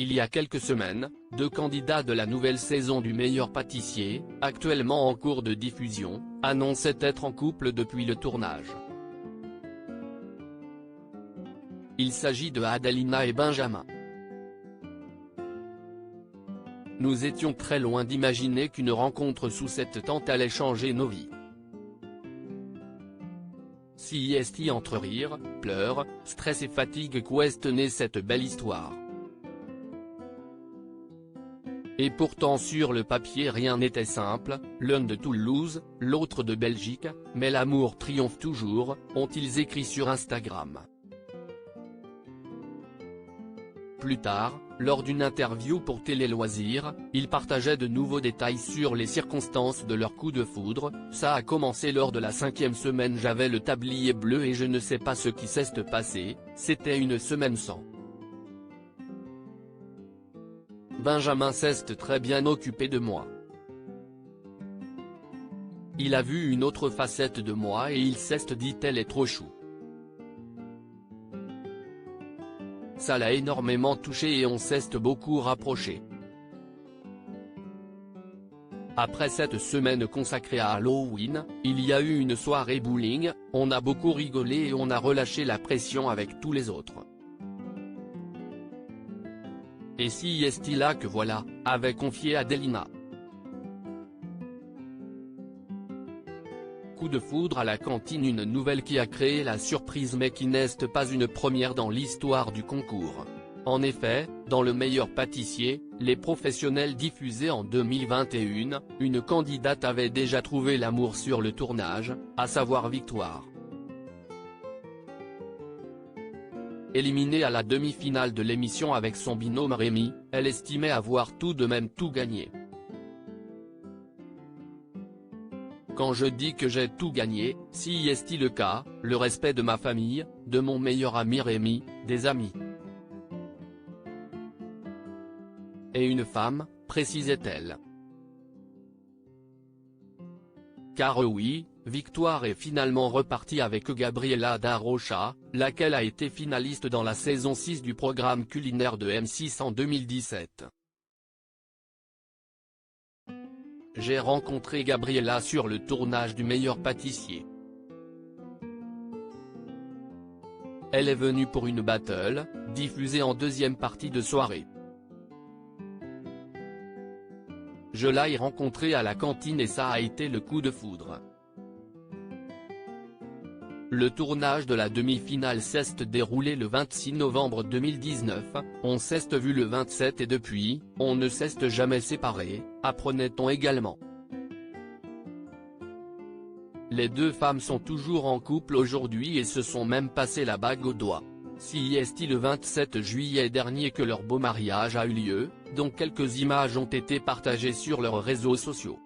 Il y a quelques semaines, 2 candidats de la nouvelle saison du meilleur pâtissier, actuellement en cours de diffusion, annonçaient être en couple depuis le tournage. Il s'agit de Adelina et Benjamin. Nous étions très loin d'imaginer qu'une rencontre sous cette tente allait changer nos vies. Si est entre rire, pleurs, stress et fatigue qu'est cette belle histoire. Et pourtant sur le papier rien n'était simple, l'un de Toulouse, l'autre de Belgique, mais l'amour triomphe toujours, ont-ils écrit sur Instagram. Plus tard, lors d'une interview pour Télé Loisirs, ils partageaient de nouveaux détails sur les circonstances de leur coup de foudre. Ça a commencé lors de la 5e semaine, j'avais le tablier bleu et je ne sais pas ce qui s'est passé, c'était une semaine sans. Benjamin s'est très bien occupé de moi. Il a vu une autre facette de moi et il s'est dit elle est trop chou. Ça l'a énormément touché et on s'est beaucoup rapproché. Après cette semaine consacrée à Halloween, il y a eu une soirée bowling, on a beaucoup rigolé et on a relâché la pression avec tous les autres. Et si est-il là que voilà, avait confié Adelina. Coup de foudre à la cantine, une nouvelle qui a créé la surprise mais qui n'est pas une première dans l'histoire du concours. En effet, dans le meilleur pâtissier, les professionnels diffusés en 2021, une candidate avait déjà trouvé l'amour sur le tournage, à savoir Victoire. Éliminée à la demi-finale de l'émission avec son binôme Rémi, elle estimait avoir tout de même tout gagné. Quand je dis que j'ai tout gagné, si est-il le cas, le respect de ma famille, de mon meilleur ami Rémi, des amis. Et une femme, précisait-elle. Car oui, Victoire est finalement repartie avec Gabriela da Rocha, laquelle a été finaliste dans la saison 6 du programme culinaire de M6 en 2017. J'ai rencontré Gabriela sur le tournage du meilleur pâtissier. Elle est venue pour une battle, diffusée en deuxième partie de soirée. Je l'ai rencontrée à la cantine et ça a été le coup de foudre. Le tournage de la demi-finale s'est déroulé le 26 novembre 2019, on s'est vu le 27 et depuis, on ne s'est jamais séparés, apprenait-on également. Les deux femmes sont toujours en couple aujourd'hui et se sont même passé la bague au doigt. Si est-il le 27 juillet dernier que leur beau mariage a eu lieu, dont quelques images ont été partagées sur leurs réseaux sociaux.